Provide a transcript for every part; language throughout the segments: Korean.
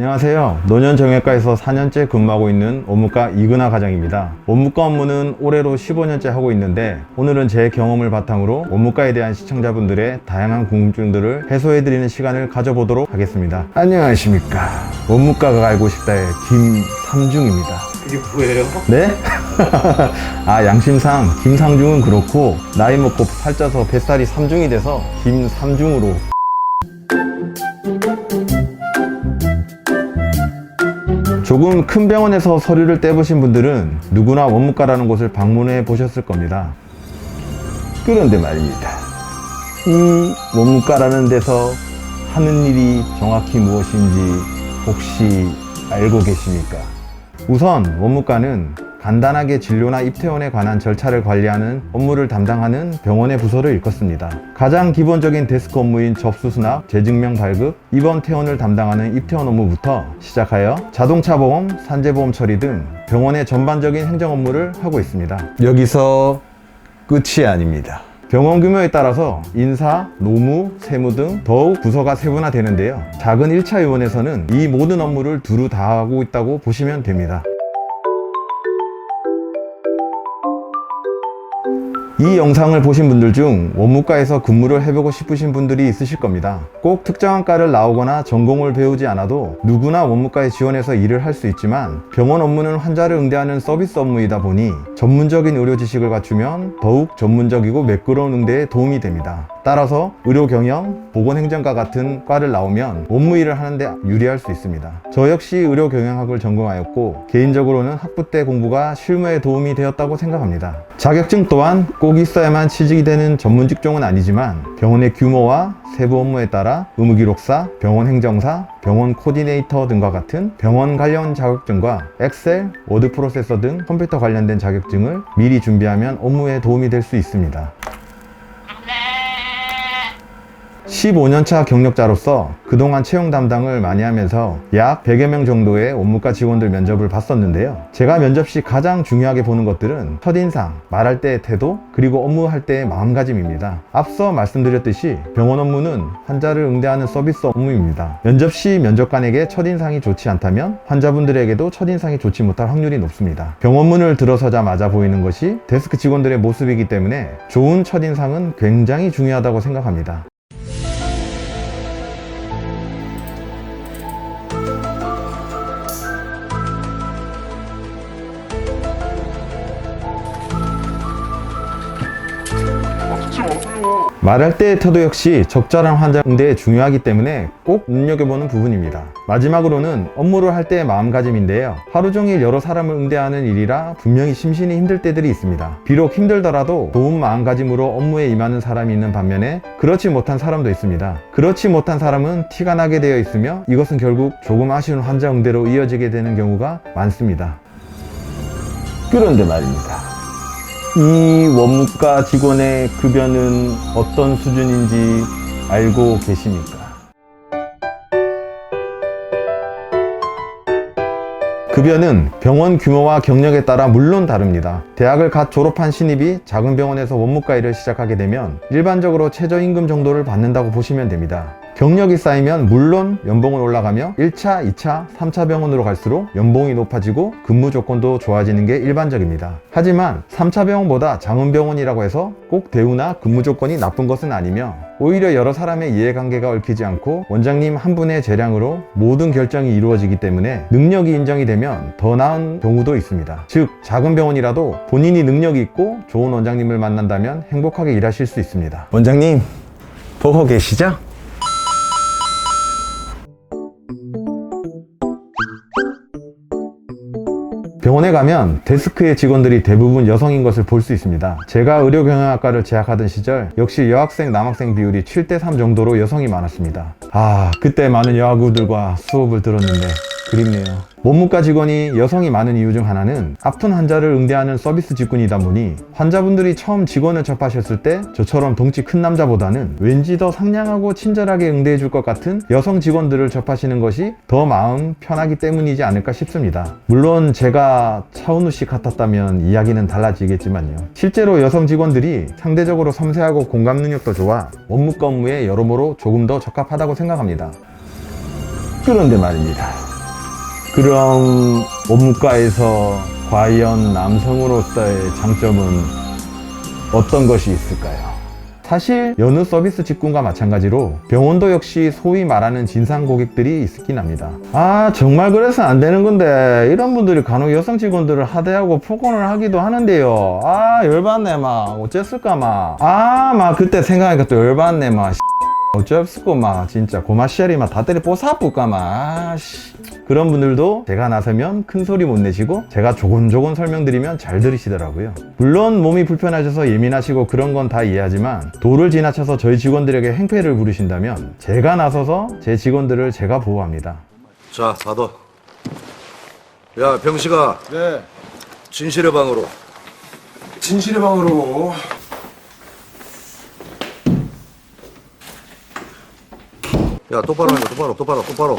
안녕하세요. 노년정형외과에서 4년째 근무하고 있는 원무과 이근하 과장입니다. 원무과 업무는 올해로 15년째 하고 있는데 오늘은 제 경험을 바탕으로 원무과에 대한 시청자분들의 다양한 궁금증들을 해소해드리는 시간을 가져보도록 하겠습니다. 안녕하십니까. 원무과가 알고 싶다의 김삼중입니다. 그게 뭐예요? 네? 양심상 김상중은 그렇고 나이 먹고 살쪄서 뱃살이 삼중이 돼서 김삼중으로. 조금 큰 병원에서 서류를 떼보신 분들은 누구나 원무과라는 곳을 방문해 보셨을 겁니다. 그런데 말입니다. 이 원무과라는 데서 하는 일이 정확히 무엇인지 혹시 알고 계십니까? 우선 원무과는 간단하게 진료나 입퇴원에 관한 절차를 관리하는 업무를 담당하는 병원의 부서를 일컫습니다. 가장 기본적인 데스크 업무인 접수 수납, 재증명 발급, 입원 퇴원을 담당하는 입퇴원 업무부터 시작하여 자동차 보험, 산재보험 처리 등 병원의 전반적인 행정 업무를 하고 있습니다. 여기서 끝이 아닙니다. 병원 규모에 따라서 인사, 노무, 세무 등 더욱 부서가 세분화되는데요. 작은 1차 의원에서는 이 모든 업무를 두루 다 하고 있다고 보시면 됩니다. 이 영상을 보신 분들 중 원무과에서 근무를 해보고 싶으신 분들이 있으실 겁니다. 꼭 특정한 과를 나오거나 전공을 배우지 않아도 누구나 원무과에 지원해서 일을 할 수 있지만 병원 업무는 환자를 응대하는 서비스 업무이다 보니 전문적인 의료 지식을 갖추면 더욱 전문적이고 매끄러운 응대에 도움이 됩니다. 따라서 의료경영, 보건행정과 같은 과를 나오면 업무 일을 하는데 유리할 수 있습니다. 저 역시 의료경영학을 전공하였고 개인적으로는 학부 때 공부가 실무에 도움이 되었다고 생각합니다. 자격증 또한 꼭 있어야만 취직이 되는 전문 직종은 아니지만 병원의 규모와 세부 업무에 따라 의무기록사, 병원 행정사, 병원 코디네이터 등과 같은 병원 관련 자격증과 엑셀, 워드 프로세서 등 컴퓨터 관련된 자격증을 미리 준비하면 업무에 도움이 될 수 있습니다. 15년차 경력자로서 그동안 채용 담당을 많이 하면서 약 100여 명 정도의 원무과 직원들 면접을 봤었는데요. 제가 면접 시 가장 중요하게 보는 것들은 첫인상, 말할 때의 태도, 그리고 업무할 때의 마음가짐입니다. 앞서 말씀드렸듯이 병원 업무는 환자를 응대하는 서비스 업무입니다. 면접 시 면접관에게 첫인상이 좋지 않다면 환자분들에게도 첫인상이 좋지 못할 확률이 높습니다. 병원문을 들어서자마자 보이는 것이 데스크 직원들의 모습이기 때문에 좋은 첫인상은 굉장히 중요하다고 생각합니다. 말할 때의 태도 역시 적절한 환자 응대에 중요하기 때문에 꼭 눈여겨보는 부분입니다. 마지막으로는 업무를 할 때의 마음가짐인데요. 하루 종일 여러 사람을 응대하는 일이라 분명히 심신이 힘들 때들이 있습니다. 비록 힘들더라도 좋은 마음가짐으로 업무에 임하는 사람이 있는 반면에 그렇지 못한 사람도 있습니다. 그렇지 못한 사람은 티가 나게 되어 있으며 이것은 결국 조금 아쉬운 환자 응대로 이어지게 되는 경우가 많습니다. 그런데 말입니다. 이 원무과 직원의 급여는 어떤 수준인지 알고 계십니까? 급여는 병원 규모와 경력에 따라 물론 다릅니다. 대학을 갓 졸업한 신입이 작은 병원에서 원무과 일을 시작하게 되면 일반적으로 최저임금 정도를 받는다고 보시면 됩니다. 경력이 쌓이면 물론 연봉은 올라가며 1차, 2차, 3차 병원으로 갈수록 연봉이 높아지고 근무 조건도 좋아지는 게 일반적입니다. 하지만 3차 병원보다 작은 병원이라고 해서 꼭 대우나 근무 조건이 나쁜 것은 아니며 오히려 여러 사람의 이해관계가 얽히지 않고 원장님 한 분의 재량으로 모든 결정이 이루어지기 때문에 능력이 인정이 되면 더 나은 경우도 있습니다. 즉 작은 병원이라도 본인이 능력이 있고 좋은 원장님을 만난다면 행복하게 일하실 수 있습니다. 원장님 보고 계시죠? 병원에 가면 데스크의 직원들이 대부분 여성인 것을 볼 수 있습니다. 제가 의료경영학과를 재학하던 시절 역시 여학생, 남학생 비율이 7대3 정도로 여성이 많았습니다. 그때 많은 여학우들과 수업을 들었는데 그립네요. 원무과 직원이 여성이 많은 이유 중 하나는 아픈 환자를 응대하는 서비스 직군이다 보니 환자분들이 처음 직원을 접하셨을 때 저처럼 덩치 큰 남자보다는 왠지 더 상냥하고 친절하게 응대해 줄 것 같은 여성 직원들을 접하시는 것이 더 마음 편하기 때문이지 않을까 싶습니다. 물론 제가 차은우 씨 같았다면 이야기는 달라지겠지만요. 실제로 여성 직원들이 상대적으로 섬세하고 공감 능력도 좋아 원무과 업무에 여러모로 조금 더 적합하다고 생각합니다. 그런데 말입니다. 그럼 원무과에서 과연 남성으로서의 장점은 어떤 것이 있을까요? 사실 여느 서비스 직군과 마찬가지로 병원도 역시 소위 말하는 진상 고객들이 있긴 합니다. 아 정말 그래서 안 되는 건데 이런 분들이 간혹 여성 직원들을 하대하고 폭언을 하기도 하는데요. 아 열받네 막 어쨌을까 막 그때 생각하니까 또 열받네 막 어쩔수고 막 진짜 고마시알이 막 다 때려 뽀사뿌까 막 그런 분들도 제가 나서면 큰 소리 못 내시고 제가 조곤조곤 설명드리면 잘 들으시더라고요. 물론 몸이 불편하셔서 예민하시고 그런 건 다 이해하지만 도를 지나쳐서 저희 직원들에게 행패를 부르신다면 제가 나서서 제 직원들을 제가 보호합니다. 자, 받아. 야, 병식아. 네. 진실의 방으로. 진실의 방으로. 야, 똑바로 하자, 똑바로.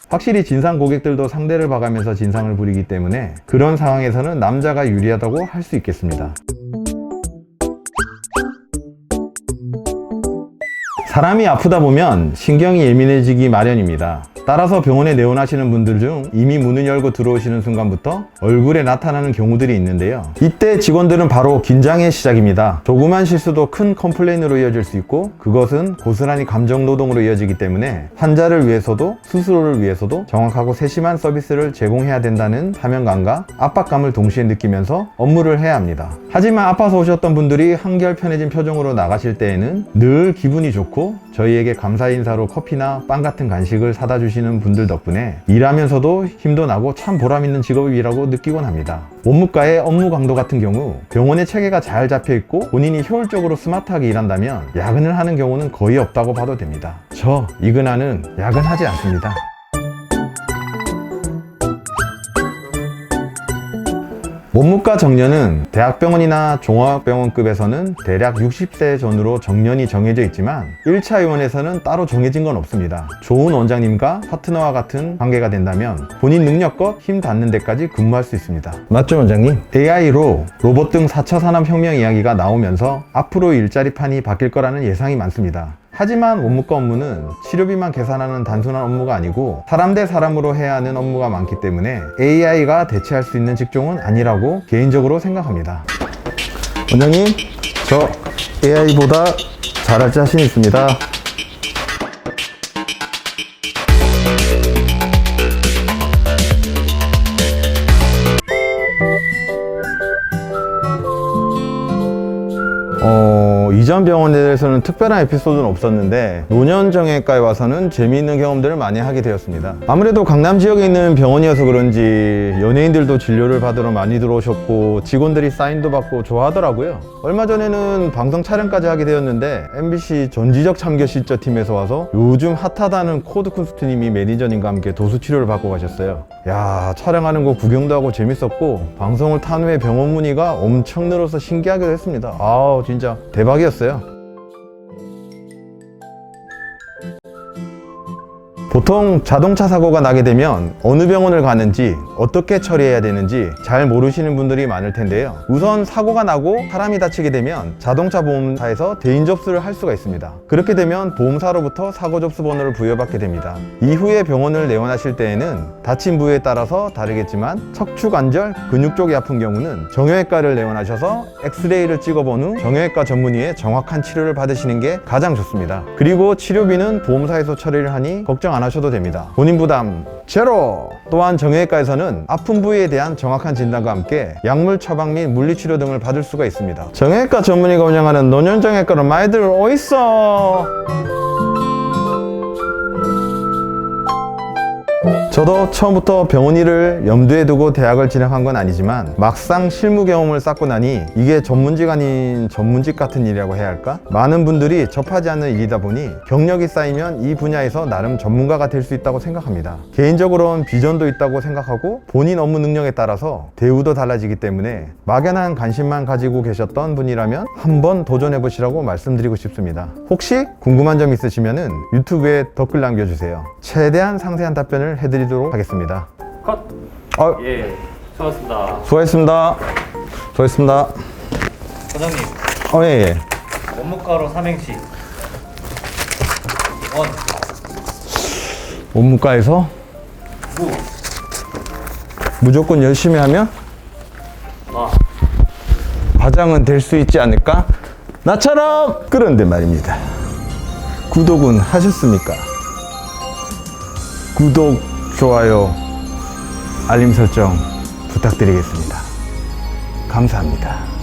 확실히 진상 고객들도 상대를 봐가면서 진상을 부리기 때문에 그런 상황에서는 남자가 유리하다고 할 수 있겠습니다. 사람이 아프다 보면 신경이 예민해지기 마련입니다. 따라서 병원에 내원하시는 분들 중 이미 문을 열고 들어오시는 순간부터 얼굴에 나타나는 경우들이 있는데요. 이때 직원들은 바로 긴장의 시작입니다. 조그만 실수도 큰 컴플레인으로 이어질 수 있고 그것은 고스란히 감정 노동으로 이어지기 때문에 환자를 위해서도 스스로를 위해서도 정확하고 세심한 서비스를 제공해야 된다는 사명감과 압박감을 동시에 느끼면서 업무를 해야 합니다. 하지만 아파서 오셨던 분들이 한결 편해진 표정으로 나가실 때에는 늘 기분이 좋고 저희에게 감사 인사로 커피나 빵 같은 간식을 사다 주시는 분들 덕분에 일하면서도 힘도 나고 참 보람있는 직업이라고 느끼곤 합니다. 원무과의 업무 강도 같은 경우 병원의 체계가 잘 잡혀 있고 본인이 효율적으로 스마트하게 일한다면 야근을 하는 경우는 거의 없다고 봐도 됩니다. 저 이근하는 야근하지 않습니다. 원무과 정년은 대학병원이나 종합병원급에서는 대략 60세 전후로 정년이 정해져 있지만 1차 의원에서는 따로 정해진 건 없습니다. 좋은 원장님과 파트너와 같은 관계가 된다면 본인 능력껏 힘 닿는 데까지 근무할 수 있습니다. 맞죠 원장님? AI로 로봇 등 4차 산업혁명 이야기가 나오면서 앞으로 일자리판이 바뀔 거라는 예상이 많습니다. 하지만 원무과 업무는 치료비만 계산하는 단순한 업무가 아니고 사람 대 사람으로 해야 하는 업무가 많기 때문에 AI가 대체할 수 있는 직종은 아니라고 개인적으로 생각합니다. 원장님, 저 AI보다 잘할 자신 있습니다. 이전 병원에서는 특별한 에피소드는 없었는데 노년정형외과에 와서는 재미있는 경험들을 많이 하게 되었습니다. 아무래도 강남 지역에 있는 병원이어서 그런지 연예인들도 진료를 받으러 많이 들어오셨고 직원들이 사인도 받고 좋아하더라고요. 얼마 전에는 방송 촬영까지 하게 되었는데 MBC 전지적 참견 실저팀에서 와서 요즘 핫하다는 코드 쿤스트님이 매니저님과 함께 도수 치료를 받고 가셨어요. 야, 촬영하는 거 구경도 하고 재밌었고 방송을 탄 후에 병원 문의가 엄청 늘어서 신기하기도 했습니다. 아우 진짜 대박이었어요. 보통 자동차 사고가 나게 되면 어느 병원을 가는지 어떻게 처리해야 되는지 잘 모르시는 분들이 많을 텐데요. 우선 사고가 나고 사람이 다치게 되면 자동차 보험사에서 대인 접수를 할 수가 있습니다. 그렇게 되면 보험사로부터 사고 접수 번호를 부여받게 됩니다. 이후에 병원을 내원하실 때에는 다친 부위에 따라서 다르겠지만 척추 관절, 근육 쪽이 아픈 경우는 정형외과를 내원하셔서 엑스레이를 찍어본 후 정형외과 전문의의 정확한 치료를 받으시는 게 가장 좋습니다. 그리고 치료비는 보험사에서 처리를 하니 걱정 안 하셔도 됩니다. 본인 부담 제로! 또한 정형외과에서는 아픈 부위에 대한 정확한 진단과 함께 약물 처방 및 물리치료 등을 받을 수가 있습니다. 정형외과 전문의가 운영하는 노년정형외과는 많이들 어딨어? 저도 처음부터 병원 일을 염두에 두고 대학을 진학한 건 아니지만 막상 실무 경험을 쌓고 나니 이게 전문직 아닌 전문직 같은 일이라고 해야 할까? 많은 분들이 접하지 않는 일이다 보니 경력이 쌓이면 이 분야에서 나름 전문가가 될 수 있다고 생각합니다. 개인적으로는 비전도 있다고 생각하고 본인 업무 능력에 따라서 대우도 달라지기 때문에 막연한 관심만 가지고 계셨던 분이라면 한번 도전해 보시라고 말씀드리고 싶습니다. 혹시 궁금한 점 있으시면 유튜브에 댓글 남겨주세요. 최대한 상세한 답변을 해드리도록 하겠습니다. 컷! 예, 수고하셨습니다. 수고하셨습니다. 수고하셨습니다. 과장님, 예. 원무과로 삼행시. 원. 원무과에서 무조건 열심히 하면 과장은 될 수 있지 않을까? 나처럼! 그런데 말입니다. 구독은 하셨습니까? 구독, 좋아요, 알림 설정 부탁드리겠습니다. 감사합니다.